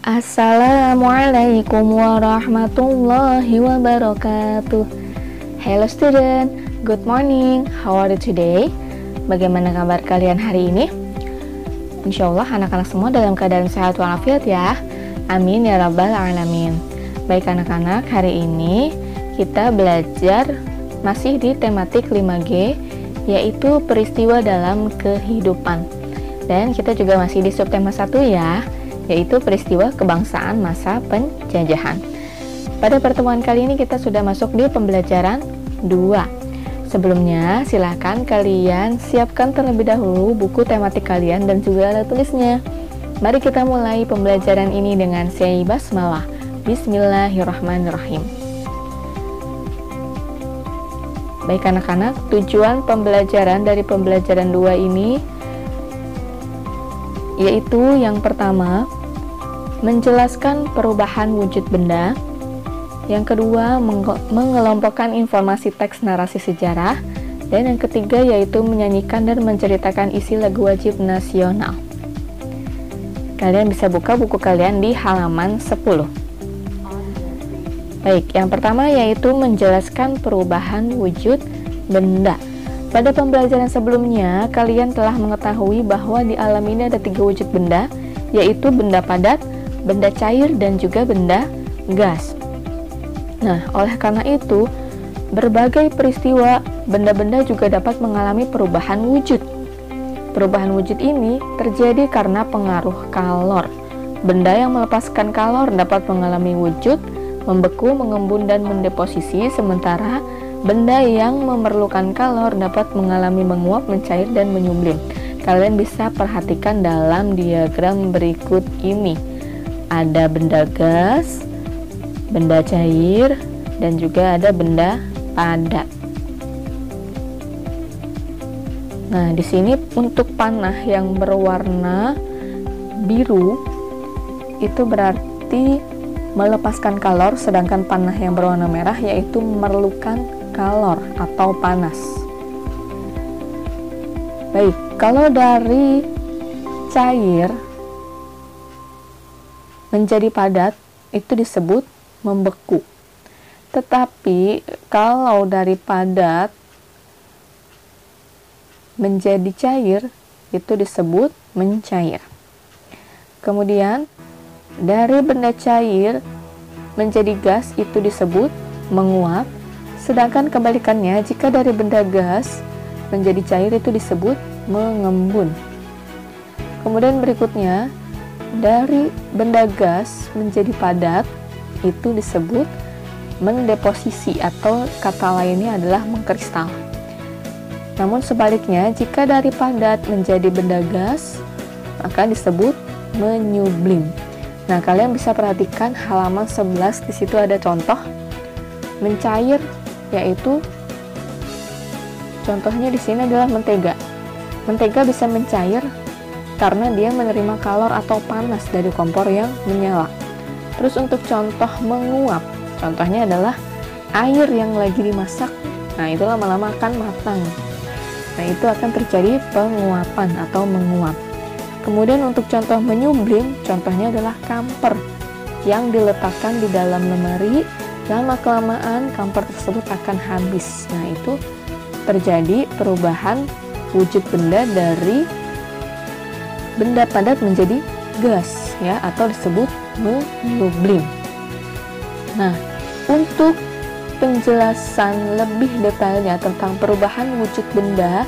Assalamualaikum warahmatullahi wabarakatuh. Hello student, good morning. How are you today? Bagaimana kabar kalian hari ini? Insya Allah anak-anak semua dalam keadaan sehat walafiat ya. Amin ya rabbal alamin. Baik anak-anak, hari ini kita belajar masih di tematik 5G, yaitu peristiwa dalam kehidupan. Dan kita juga masih di subtema 1 ya, yaitu peristiwa kebangsaan masa penjajahan. Pada pertemuan kali ini kita sudah masuk di pembelajaran 2. Sebelumnya silahkan kalian siapkan terlebih dahulu buku tematik kalian dan juga alat tulisnya. Mari kita mulai pembelajaran ini dengan Syai Basmalah. Bismillahirrahmanirrahim. Baik anak-anak, tujuan pembelajaran dari pembelajaran 2 ini yaitu yang pertama, menjelaskan perubahan wujud benda. Yang kedua, mengelompokkan informasi teks narasi sejarah. Dan yang ketiga yaitu menyanyikan dan menceritakan isi lagu wajib nasional. Kalian bisa buka buku kalian di halaman 10. Baik, yang pertama yaitu menjelaskan perubahan wujud benda. Pada pembelajaran sebelumnya, kalian telah mengetahui bahwa di alam ini ada 3 wujud benda, yaitu benda padat, benda cair, dan juga benda gas. Nah, oleh karena itu, berbagai peristiwa benda-benda juga dapat mengalami perubahan wujud. Perubahan wujud ini terjadi karena pengaruh kalor. Benda yang melepaskan kalor dapat mengalami wujud, membeku, mengembun, dan mendeposisi, sementara benda yang memerlukan kalor dapat mengalami menguap, mencair, dan menyublim. Kalian bisa perhatikan dalam diagram berikut ini. Ada benda gas, benda cair, dan juga ada benda padat. Nah, di sini untuk panah yang berwarna biru itu berarti melepaskan kalor, sedangkan panah yang berwarna merah yaitu memerlukan kalor atau panas. Baik, kalau dari cair menjadi padat itu disebut membeku. Tetapi kalau dari padat menjadi cair itu disebut mencair. Kemudian dari benda cair menjadi gas itu disebut menguap. Sedangkan kebalikannya, jika dari benda gas menjadi cair itu disebut mengembun. Kemudian berikutnya, dari benda gas menjadi padat itu disebut mendeposisi, atau kata lainnya adalah mengkristal. Namun sebaliknya, jika dari padat menjadi benda gas maka disebut menyublim. Nah, kalian bisa perhatikan halaman 11, di situ ada contoh mencair, yaitu contohnya di sini adalah mentega. Mentega bisa mencair karena dia menerima kalor atau panas dari kompor yang menyala. Terus untuk contoh menguap, contohnya adalah air yang lagi dimasak. Nah, itu lama-lama akan matang. Nah, itu akan terjadi penguapan atau menguap. Kemudian untuk contoh menyublim, contohnya adalah kamper yang diletakkan di dalam lemari. Lama-kelamaan kamper tersebut akan habis. Nah, itu terjadi perubahan wujud benda dari benda padat menjadi gas ya, atau disebut menyublim. Nah, untuk penjelasan lebih detailnya tentang perubahan wujud benda,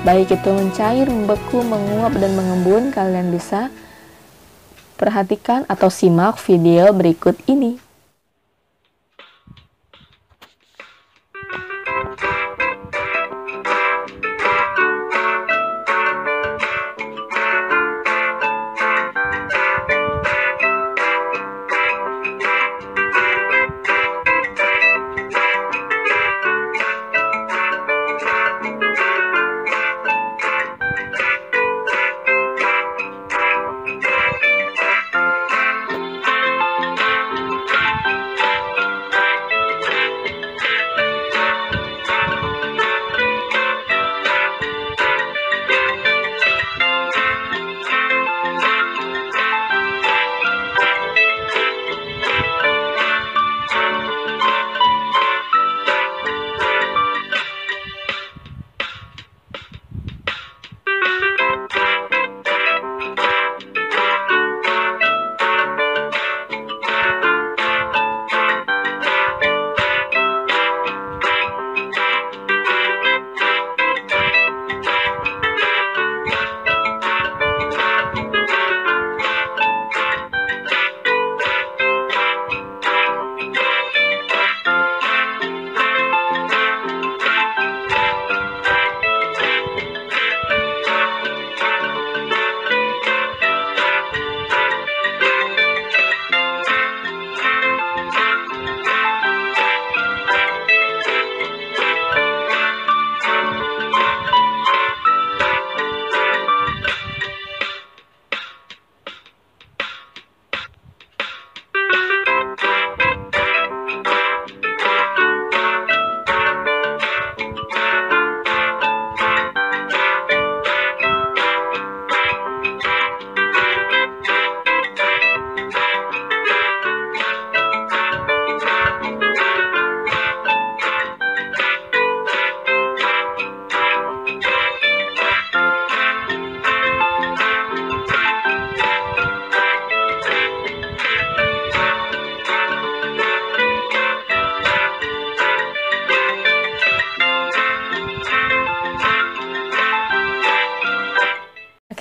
baik itu mencair, membeku, menguap, dan mengembun, kalian bisa perhatikan atau simak video berikut ini.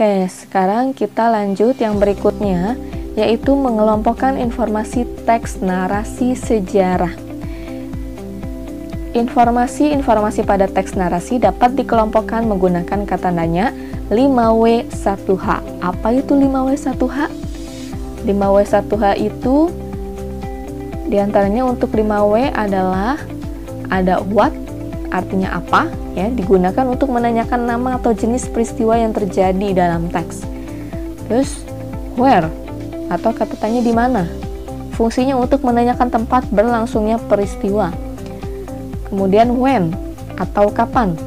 Oke, sekarang kita lanjut yang berikutnya, yaitu mengelompokkan informasi teks narasi sejarah. Informasi-informasi pada teks narasi dapat dikelompokkan menggunakan kata tandanya 5W1H. Apa itu 5W1H? 5W1H itu diantaranya untuk 5W adalah ada what, artinya apa, ya, digunakan untuk menanyakan nama atau jenis peristiwa yang terjadi dalam teks. Terus where, atau kata tanya di mana, fungsinya untuk menanyakan tempat berlangsungnya peristiwa. Kemudian when, atau kapan,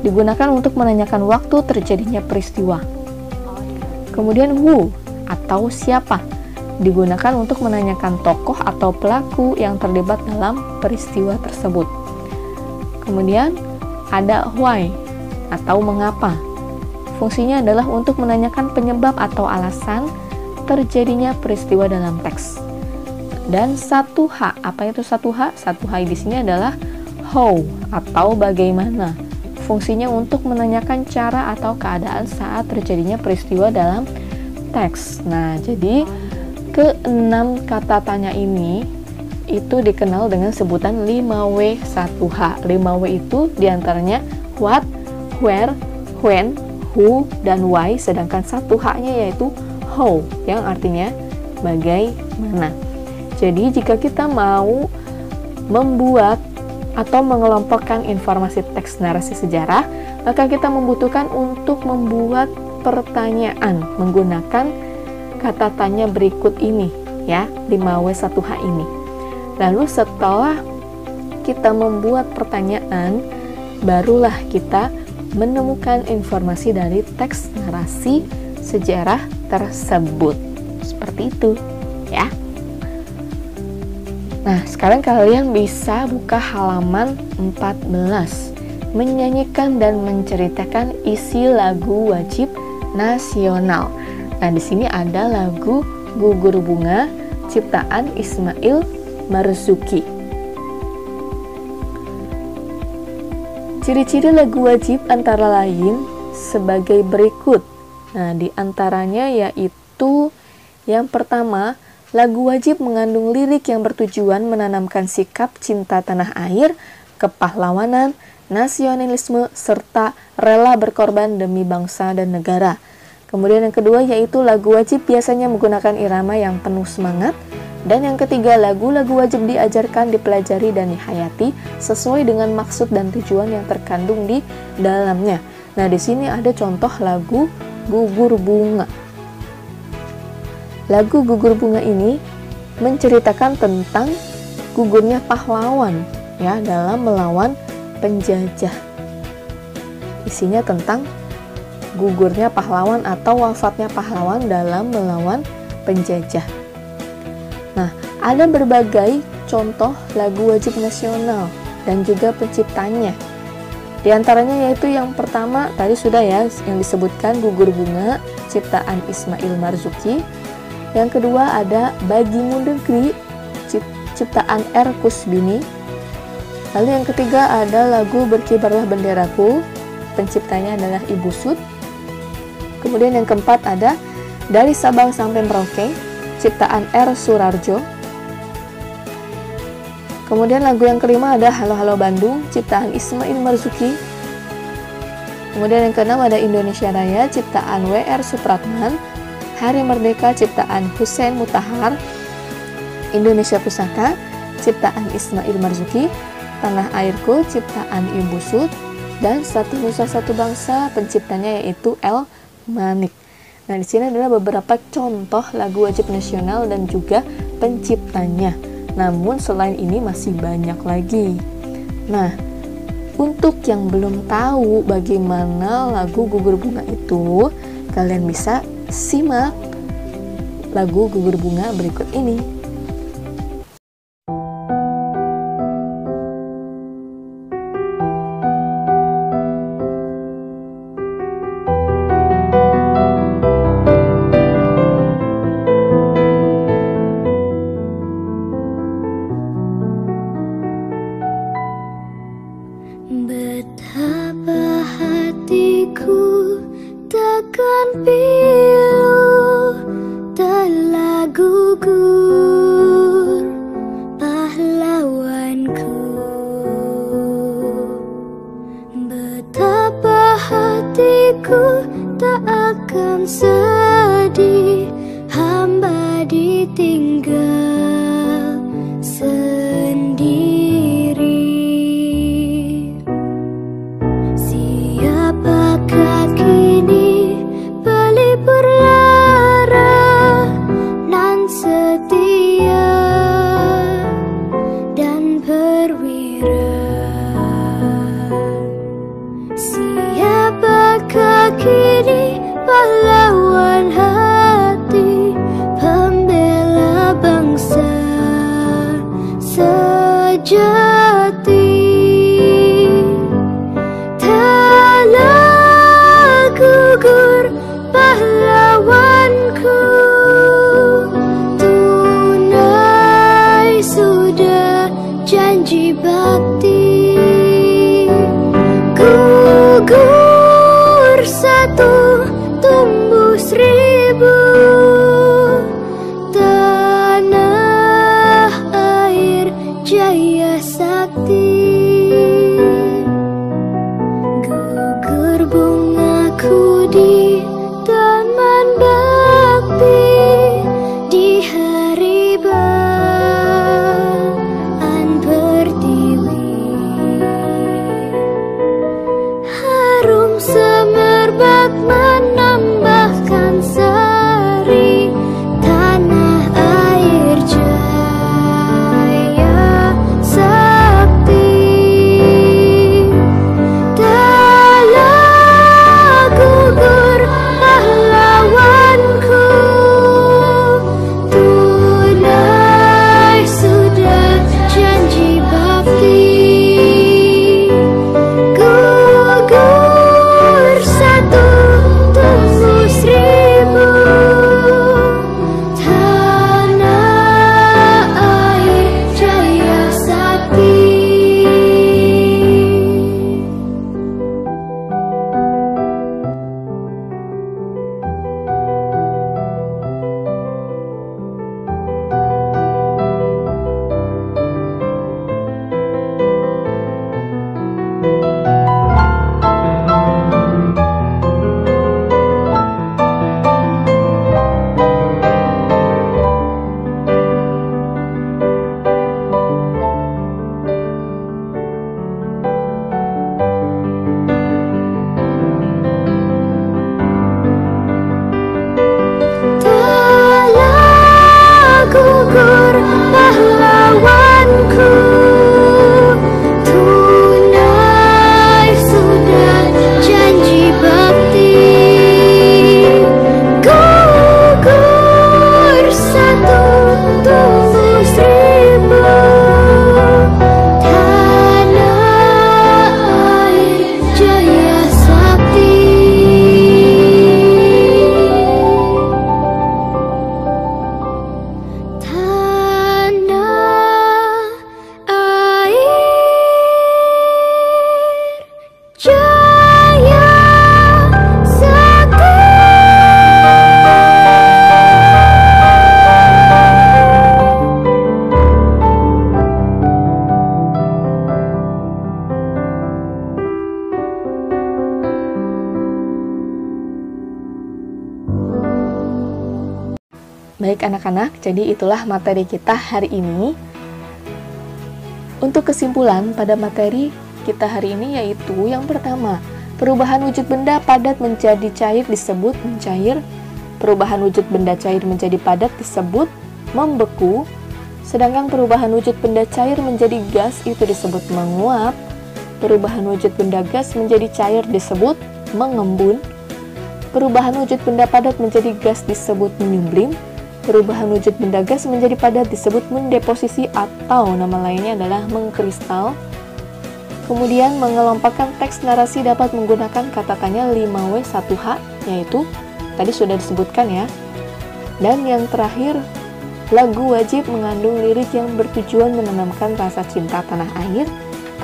digunakan untuk menanyakan waktu terjadinya peristiwa. Kemudian who, atau siapa, digunakan untuk menanyakan tokoh atau pelaku yang terlibat dalam peristiwa tersebut. Kemudian ada why, atau mengapa, fungsinya adalah untuk menanyakan penyebab atau alasan terjadinya peristiwa dalam teks. Dan 1H, apa itu 1H? 1H di sini adalah how, atau bagaimana, fungsinya untuk menanyakan cara atau keadaan saat terjadinya peristiwa dalam teks. Nah, jadi ke-6 kata tanya ini itu dikenal dengan sebutan 5W1H. 5W itu diantaranya what, where, when, who, dan why, sedangkan 1H-nya yaitu how, yang artinya bagaimana. Jadi jika kita mau membuat atau mengelompokkan informasi teks narasi sejarah, maka kita membutuhkan untuk membuat pertanyaan menggunakan kata tanya berikut ini, ya, 5W1H ini. Lalu setelah kita membuat pertanyaan, barulah kita menemukan informasi dari teks narasi sejarah tersebut. Seperti itu, ya. Nah, sekarang kalian bisa buka halaman 14. Menyanyikan dan menceritakan isi lagu wajib nasional. Nah, di sini ada lagu Gugur Bunga ciptaan Ismail Marzuki. Ciri-ciri lagu wajib antara lain sebagai berikut. Nah, di antaranya yaitu yang pertama, lagu wajib mengandung lirik yang bertujuan menanamkan sikap cinta tanah air, kepahlawanan, nasionalisme, serta rela berkorban demi bangsa dan negara. Kemudian yang kedua yaitu lagu wajib biasanya menggunakan irama yang penuh semangat. Dan yang ketiga, lagu-lagu wajib diajarkan, dipelajari, dan dihayati sesuai dengan maksud dan tujuan yang terkandung di dalamnya. Nah, di sini ada contoh lagu Gugur Bunga. Lagu Gugur Bunga ini menceritakan tentang gugurnya pahlawan, ya, dalam melawan penjajah. Isinya tentang gugurnya pahlawan atau wafatnya pahlawan dalam melawan penjajah. Nah, ada berbagai contoh lagu wajib nasional dan juga penciptanya. Di antaranya yaitu yang pertama tadi sudah, ya, yang disebutkan Gugur Bunga ciptaan Ismail Marzuki. Yang kedua ada Bagimu Negeri ciptaan R. Kusbini. Lalu yang ketiga ada lagu Berkibarlah Benderaku, penciptanya adalah Ibu Sud. Kemudian yang keempat ada Dari Sabang Sampai Merauke, ciptaan R. Surarjo. Kemudian lagu yang kelima ada Halo Halo Bandung, ciptaan Ismail Marzuki. Kemudian yang keenam ada Indonesia Raya, ciptaan W.R. Supratman. Hari Merdeka, ciptaan Hussein Mutahar. Indonesia Pusaka, ciptaan Ismail Marzuki. Tanah Airku, ciptaan Ibu Sud. Dan Satu Nusa Satu Bangsa, penciptanya yaitu L. Manik. Nah, di sini adalah beberapa contoh lagu wajib nasional dan juga penciptanya. Namun selain ini masih banyak lagi. Nah, untuk yang belum tahu bagaimana lagu Gugur Bunga itu, kalian bisa simak lagu Gugur Bunga berikut ini. Betapa hatiku takkan Baik anak-anak, jadi itulah materi kita hari ini. Untuk kesimpulan pada materi kita hari ini yaitu yang pertama, perubahan wujud benda padat menjadi cair disebut mencair. Perubahan wujud benda cair menjadi padat disebut membeku. Sedangkan perubahan wujud benda cair menjadi gas itu disebut menguap. Perubahan wujud benda gas menjadi cair disebut mengembun. Perubahan wujud benda padat menjadi gas disebut menyublim. Perubahan wujud benda gas menjadi padat disebut mendeposisi atau nama lainnya adalah mengkristal. Kemudian mengelompokkan teks narasi dapat menggunakan kata tanya 5W1H, yaitu tadi sudah disebutkan ya. Dan yang terakhir, lagu wajib mengandung lirik yang bertujuan menanamkan rasa cinta tanah air,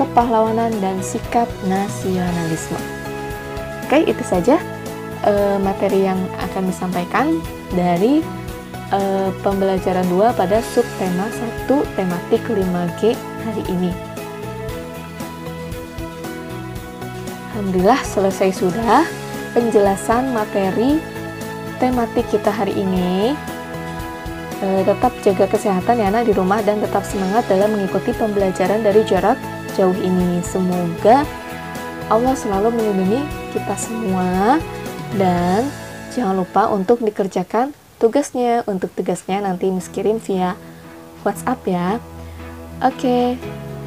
kepahlawanan, dan sikap nasionalisme. Oke, itu saja materi yang akan disampaikan dari pembelajaran 2 pada subtema 1 tematik 5G hari ini. Alhamdulillah selesai sudah penjelasan materi tematik kita hari ini. Tetap jaga kesehatan ya anak di rumah dan tetap semangat dalam mengikuti pembelajaran dari jarak jauh ini. Semoga Allah selalu melindungi kita semua dan jangan lupa untuk dikerjakan tugasnya. Untuk tugasnya nanti Miss kirim via WhatsApp ya. Oke,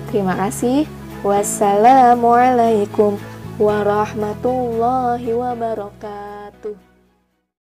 terima kasih. Wassalamualaikum warahmatullahi wabarakatuh.